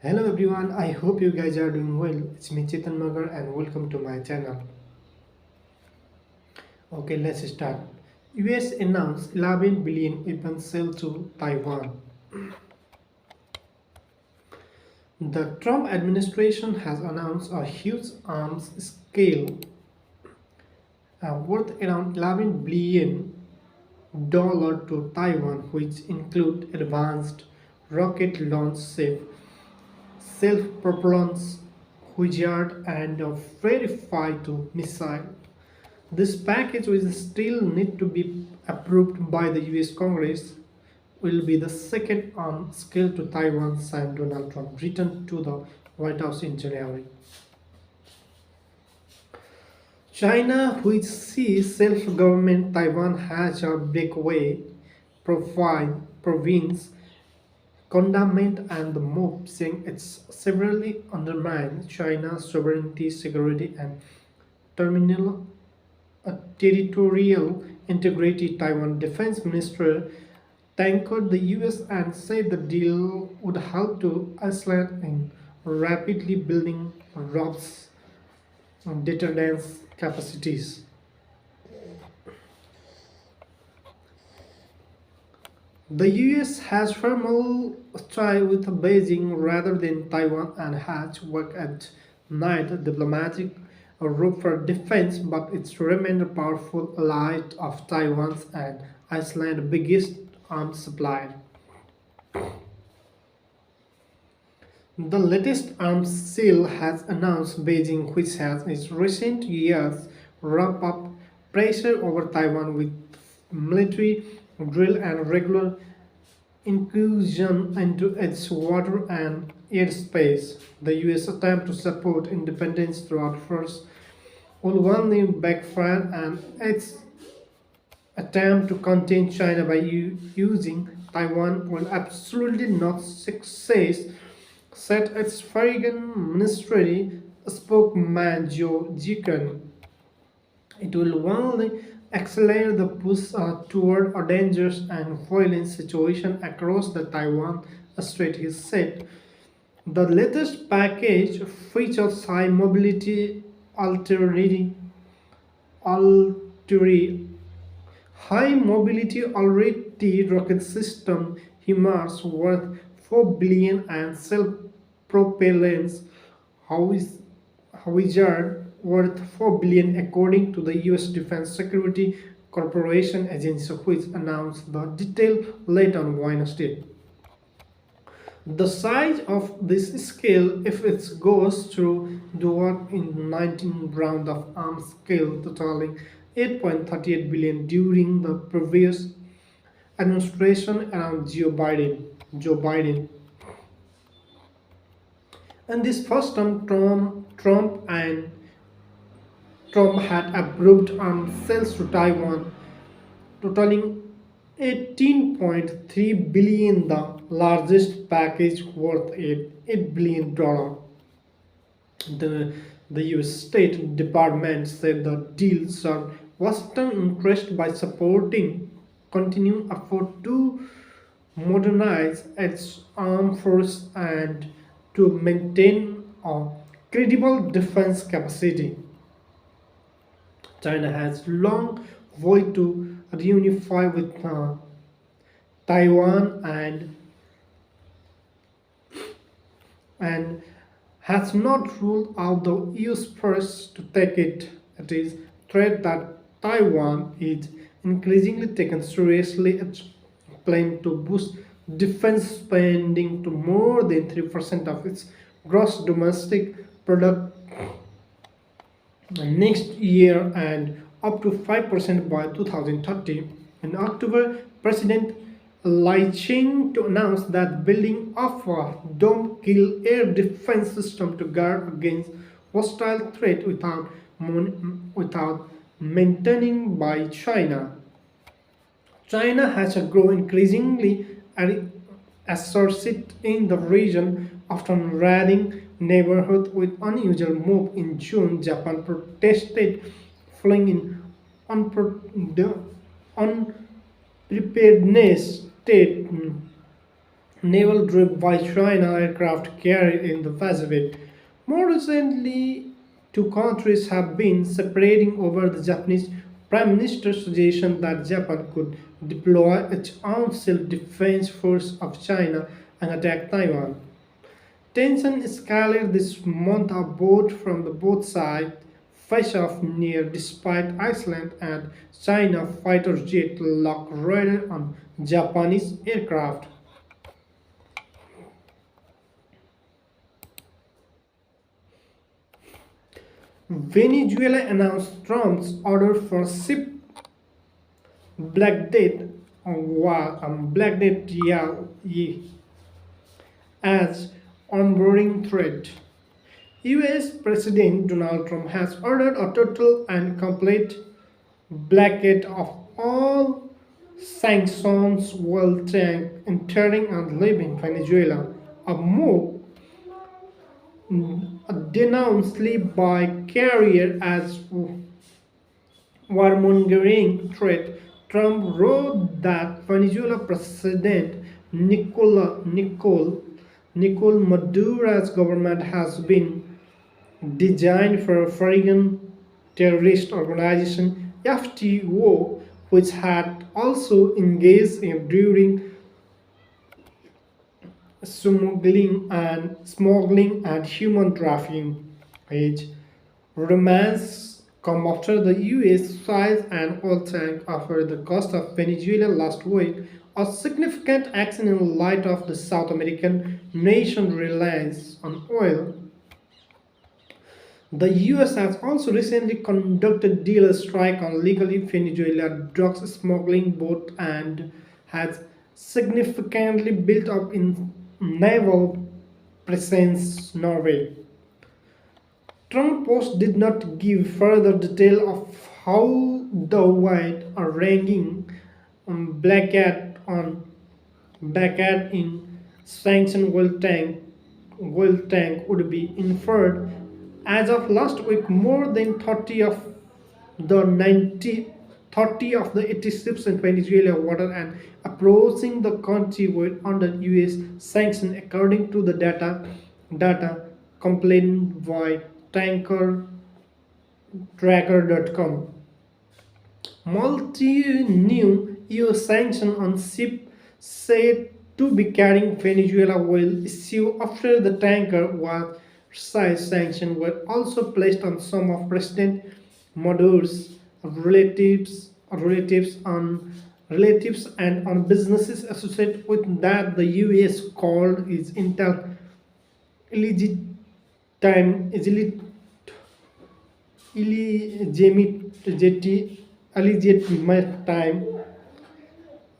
Hello everyone, I hope you guys are doing well. It's me Chetan Magar and welcome to my channel. Okay, let's start. US announced 11 billion weapons sale to Taiwan. The Trump administration has announced a huge arms scale worth around 11 billion dollar to Taiwan, which include advanced rocket launch safe self-propelled Wizard and a verified to missile. This package will still need to be approved by the US Congress, will be the second on scale to Taiwan, signed Donald Trump returned to the White House in January. China, which sees self-government Taiwan has a breakaway province, condemned and the move, saying it's severely undermined China's sovereignty, security, and terminal territorial integrity. Taiwan Defense Minister thanked the US and said the deal would help to Iceland in rapidly building robust deterrence capacities. The US has firmly tried with Beijing rather than Taiwan and has worked at night diplomatic route for defense, but it's remained a powerful ally of Taiwan's and Iceland's biggest arms supplier. The latest arms sale has announced Beijing, which has in recent years ramped up pressure over Taiwan with military drill and regular incursion into its water and airspace. The US attempt to support independence throughout first will only backfire, and its attempt to contain China by using Taiwan will absolutely not succeed, said its foreign ministry spokesman Joe Jikan. It will only accelerate the push toward a dangerous and violent situation across the Taiwan Strait, he said. The latest package features high mobility artillery, artillery high mobility artillery rocket system HIMARS worth 4 billion and self-propellants Wizard worth 4 billion according to the US Defense Security Corporation agency, which announced the detail late on Wednesday. The size of this scale, if it goes through the work in 19 round of arms scale totaling 8.38 billion during the previous administration around Joe Biden. And this first time, Trump had approved arms sales to Taiwan, totaling 18.3 billion, the largest package worth $8 billion. The, the US State Department said the deal served Washington interest by supporting continuing effort to modernize its armed force and to maintain a credible defense capacity. China has long vowed to reunify with Taiwan and has not ruled out the EU's first to take it. It is threat that Taiwan is increasingly taken seriously. Its plan to boost defense spending to more than 3% of its gross domestic product next year and up to 5% by 2030. In October, President Lai Ching to announce that building of a dome-kill air defense system to guard against hostile threat without maintaining by China. China has grown increasingly assertive in the region, often raiding neighborhoods with unusual move. In June, Japan protested, fleeing in unpreparedness state naval drive by China aircraft carrier in the Pacific. More recently, two countries have been separating over the Japanese Prime Minister's suggestion that Japan could deploy its own self-defense force of China and attack Taiwan. Tension escalated this month aboard from the both sides face off near despite Iceland and China fighter jet locked radar on Japanese aircraft. Venezuela announced Trump's order for ship Black Death Black Death as onboarding threat. US President Donald Trump has ordered a total and complete blockade of all sanctions while entering and leaving Venezuela, a move denounced by carrier as warmongering threat. Trump wrote that Venezuela President Nicol Maduro's government has been designed for a foreign terrorist organization FTO, which had also engaged in during smuggling and human trafficking. Age romance come after the US seized an oil tank off the coast of Venezuela last week, a significant action in light of the South American nation reliance on oil. The US has also recently conducted dealer strike on legally Venezuela drugs smuggling boat and has significantly built up in naval presence Norway. Trump post did not give further detail of how the wide-ranging blockade on blockade in sanctioned oil tank would be inferred. As of last week, more than 30 of the 80 ships in Venezuela water and approaching the country were under US sanction according to the data complained by tankertracker.com. Multi-new EU sanction on ship said to be carrying Venezuela oil issue after the tanker was size sanctions were also placed on some of President Maduro's relatives and on businesses associated with that the US called is illegitimate illegitimate illegitimate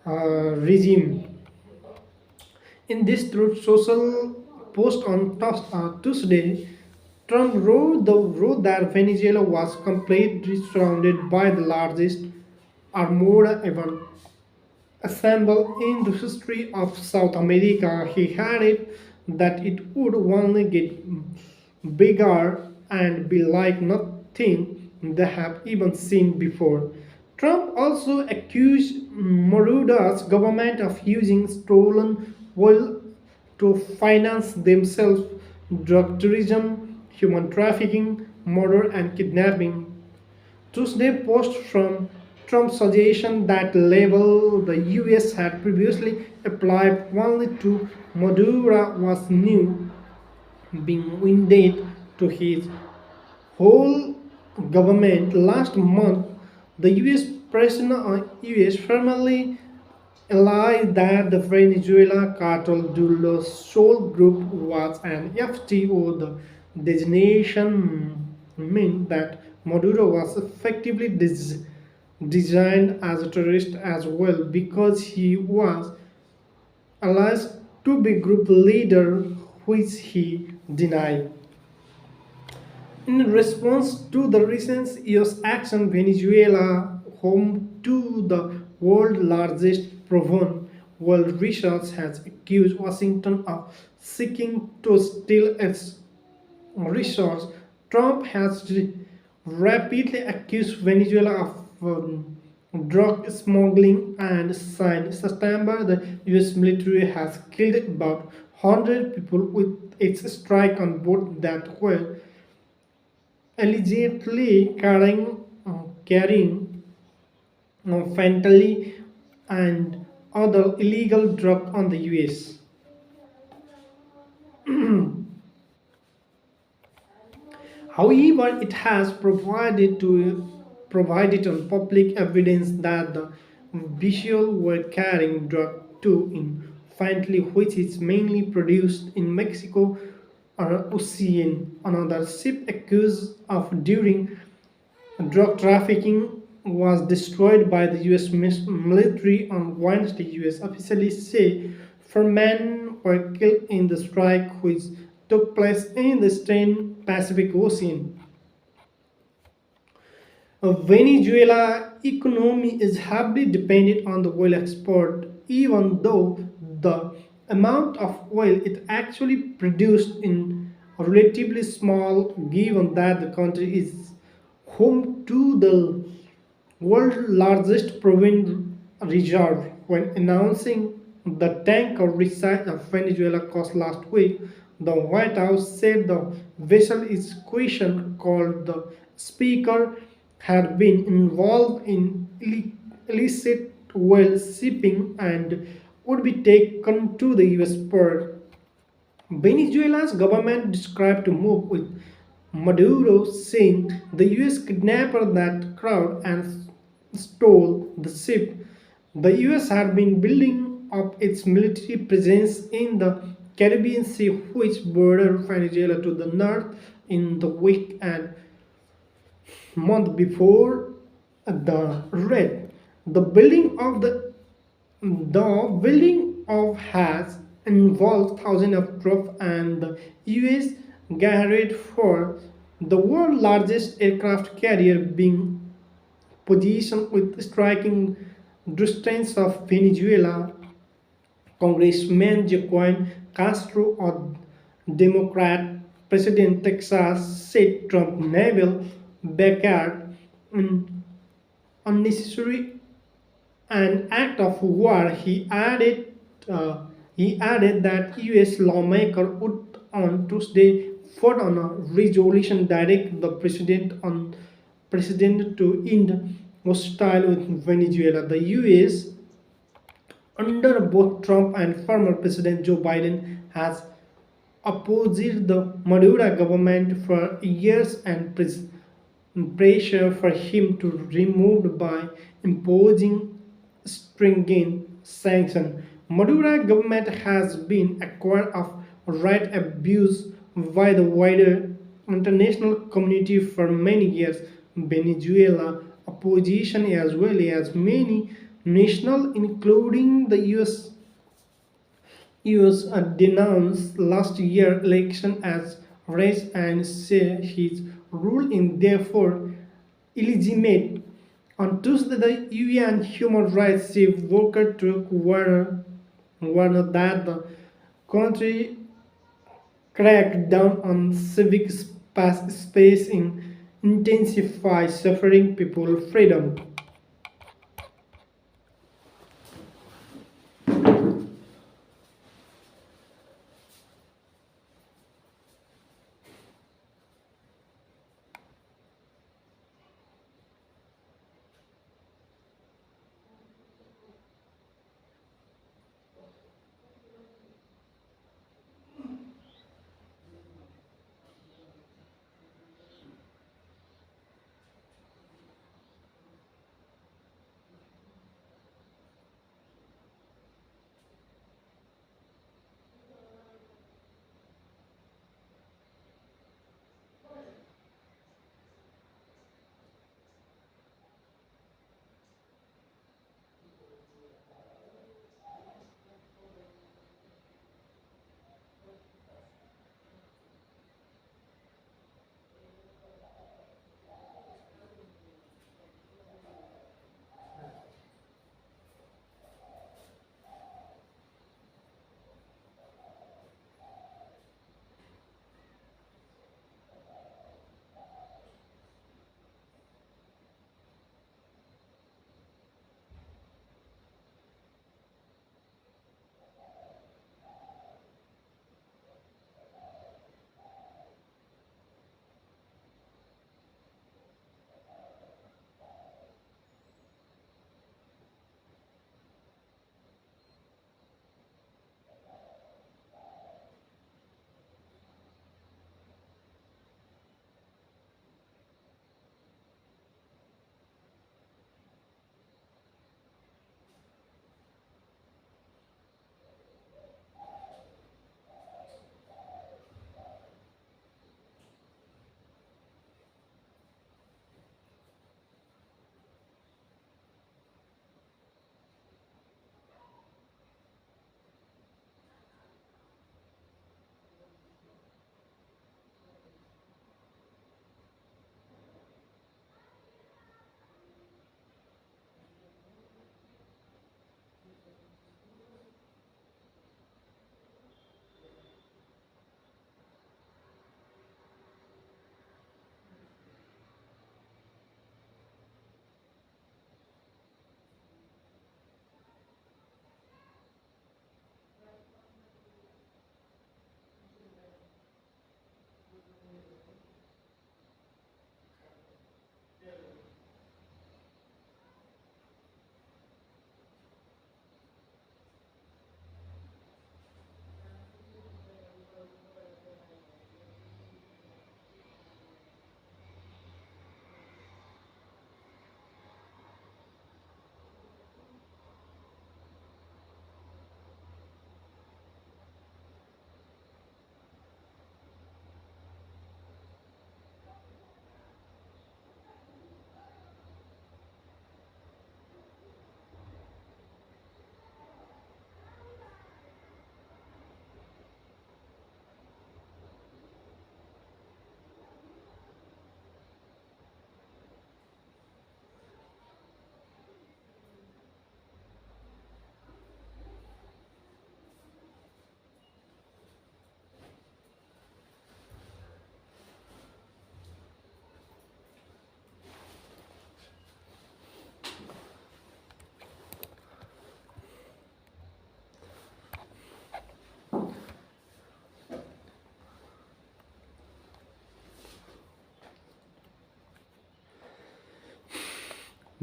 regime. In this Truth Social post on Tuesday, Trump wrote that Venezuela was completely surrounded by the largest armada ever assembled in the history of South America. He added that it would only get bigger and be like nothing they have even seen before. Trump also accused Maduro's government of using stolen oil to finance themselves drug tourism, human trafficking, murder, and kidnapping. Tuesday post from Trump's suggestion that label the US had previously applied only to Maduro was new, being winded to his whole government last month. The US firmly allied that the Venezuela cartel Dulles Sol group was an FTO. The designation meant that Maduro was effectively designed as a terrorist as well because he was alleged to be group leader, which he denied. In response to the recent US action, Venezuela, home to the world's largest proven oil research, has accused Washington of seeking to steal its resource. Trump has rapidly accused Venezuela of drug smuggling, and since September, the US military has killed about 100 people with its strike on boat that were allegedly carrying fentanyl and other illegal drugs on the US. However, it has provided on public evidence that the visual were carrying drug too in fentanyl, which is mainly produced in Mexico or Ocean. Another ship accused of during drug trafficking was destroyed by the US military on Wednesday. US officials say 4 men were killed in the strike, which took place in the Eastern Pacific Ocean. Venezuela economy is heavily dependent on the oil export, even though the amount of oil it actually produced is relatively small, given that the country is home to the world's largest proven reserve. When announcing the tanker receipt of Venezuela coast last week, the White House said the vessel is question called the Speaker had been involved in illicit oil shipping and would be taken to the US port. Venezuela's government described the move with Maduro saying the US kidnapped that crowd and stole the ship. The US had been building up its military presence in the Caribbean Sea, which bordered Venezuela to the north in the week and month before the raid. The building of has involved thousands of troops and the US geared for the world's largest aircraft carrier being positioned with striking distance of Venezuela. Congressman Joaquin Castro, a Democrat President Texas, said Trump naval backyard an unnecessary an act of war. He added that U.S. lawmaker would on Tuesday vote on a resolution direct the president to end hostile with Venezuela. The U.S. under both Trump and former President Joe Biden has opposed the Maduro government for years and pressure for him to removed by imposing stringent sanctions. Maduro government has been accused of right abuse by the wider international community for many years. Venezuela opposition as well as many national including the US denounced last year's election as race and say his rule is therefore illegitimate. On Tuesday, the UN Human Rights Chief Volker Turk warned that the country cracked down on civic space in intensify suffering people freedom.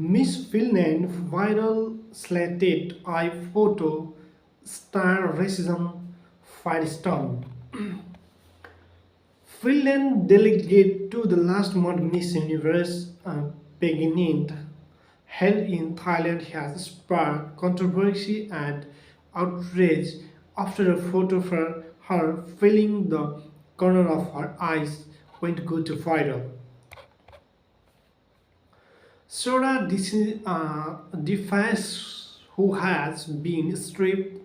Miss Finland viral slated eye photo star racism firestorm. Finland delegate to the last month Miss Universe beginning held in Thailand has sparked controversy and outrage after a photographer her filling the corner of her eyes went go to viral. Sora Defies, who has been stripped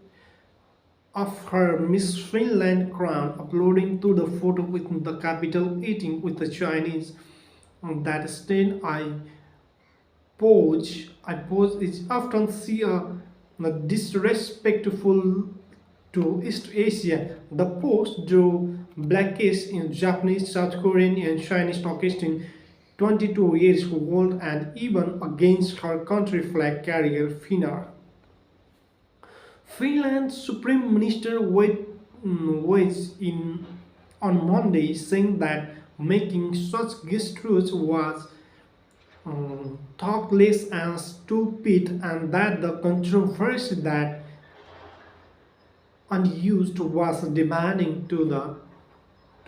of her Miss Finland crown, uploading to the photo with the capital eating with the Chinese that stain I pose is often seen disrespectful to East Asia. The post drew blackish in Japanese, South Korean, and Chinese talking 22 years old and even against her country flag carrier Finnair. Finland's Supreme Minister weighed in on Monday, saying that making such gestures was thoughtless and stupid, and that the controversy that unused was demanding to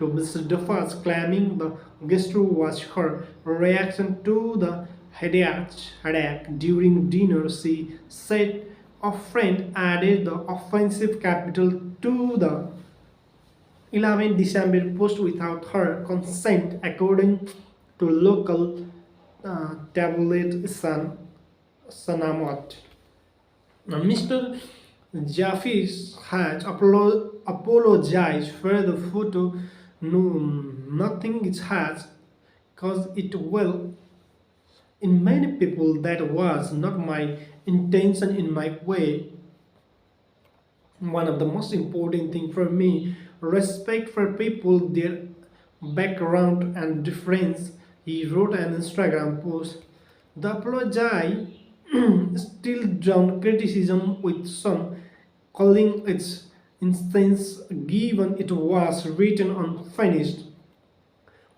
Mr. Duffus, claiming the gesture was her reaction to the headache during dinner. She said a friend added the offensive capital to the 11 December post without her consent, according to local tabloid Sanamot. Now, Mr. Jaffis has apologized for the photo. No, nothing it has caused it well. In many people, that was not my intention in my way. One of the most important thing for me, respect for people, their background and difference. He wrote an Instagram post. The apology still drawn criticism with some calling its instance given it was written unfinished.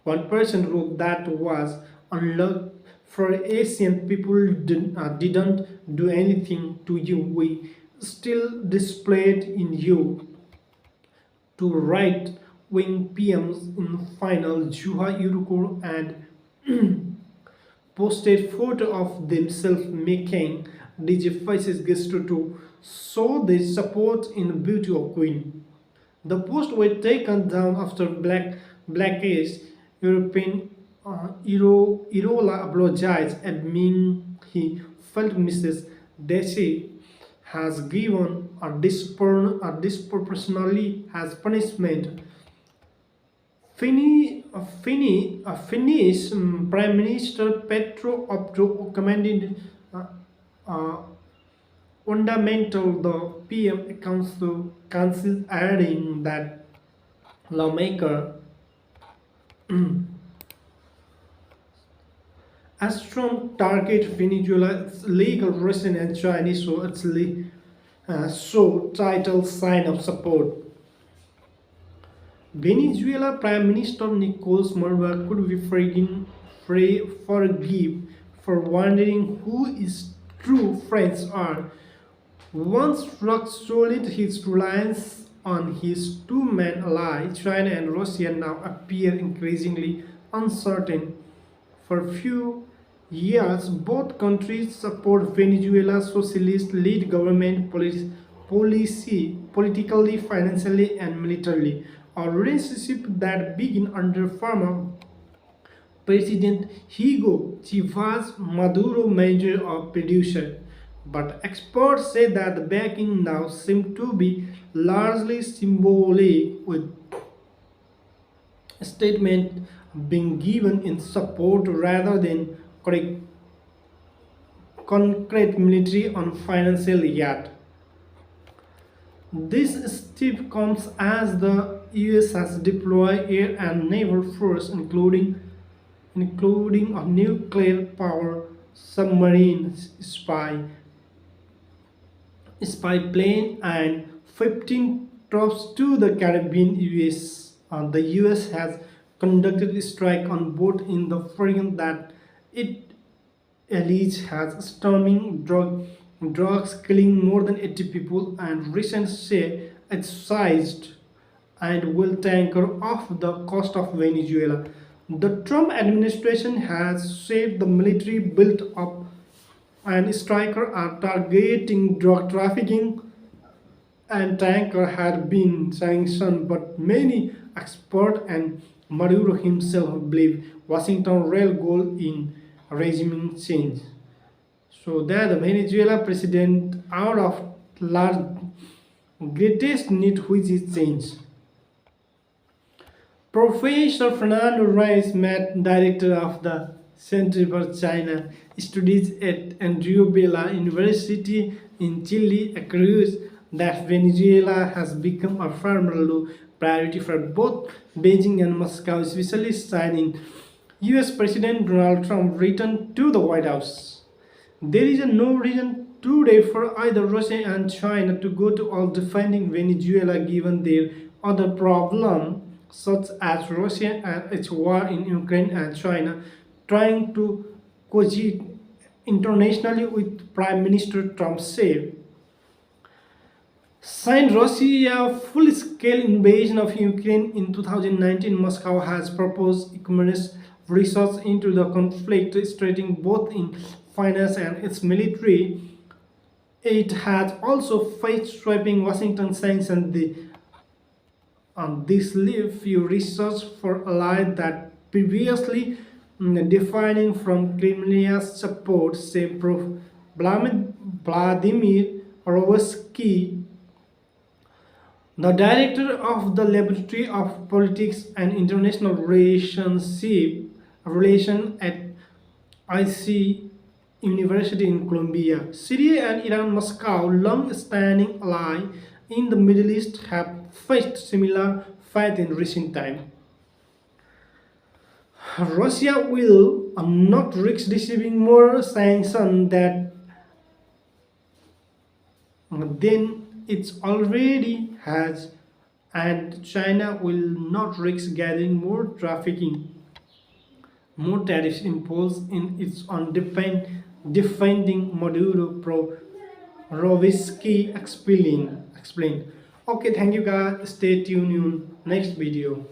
One person wrote that was unlocked for Asian people didn't do anything to you. We still displayed in you to right wing PMs in final Juha Yurukul and posted photo of themselves making DJ faces gesture to show their support in beauty of Queen. The posts were taken down after Blackish European Irola apologized, admitting he felt Mrs. Desi has given a disproportionately has punishment. Finnish Prime Minister Petro Opto commended uh, uh, fundamental the PM council, adding that lawmaker as strong target Venezuela's legal resident and Chinese so it's so title sign of support. Venezuela Prime Minister Nicolas Maduro could be forgive for wondering who his true friends are. Once rock solid, his reliance on his two main allies, China and Russia, now appear increasingly uncertain. For few years, both countries support Venezuela's socialist-led government politically, financially, and militarily. A relationship that began under former President Hugo Chávez Maduro, major of producer. But experts say that the backing now seems to be largely symbolic, with statement being given in support rather than concrete military or financial yet. This step comes as the US has deployed air and naval force, including a nuclear power submarine spy plane and 15 troops to the Caribbean. The US has conducted a strike on both in the frame that it alleged has storming drugs killing more than 80 people and recent say it's sized and will tanker off the cost of Venezuela. The Trump administration has said the military built up and striker are targeting drug trafficking and tanker had been sanctioned, but many experts and Maduro himself believe Washington's real goal in regime change. So that the Venezuela president out of large greatest need which is change. Professor Fernando Reis, Math Director of the Center for China Studies at Andrew Bella University in Chile, agrees that Venezuela has become a firm priority for both Beijing and Moscow, especially since US President Donald Trump returned to the White House. There is no reason today for either Russia and China to go to all defending Venezuela given their other problems such as Russia and its war in Ukraine and China trying to coexist internationally with Prime Minister Trump said. Since Russia's full-scale invasion of Ukraine in 2019, Moscow has proposed enormous resources into the conflict, stretching both in finance and its military. It has also faced sweeping Washington sanctions. On this leave, few research for allies that previously defining from Kremlin's support, say Prof. Vladimir Rovsky, the director of the Laboratory of Politics and International Relation at IC University in Colombia. Syria and Iran, Moscow, long-standing ally in the Middle East, have faced similar fate in recent time. Russia will not risk receiving more sanctions than it already has, and China will not risk gathering more tariffs imposed in its on defending Maduro. Rovisky explained. Okay, thank you guys. Stay tuned in next video.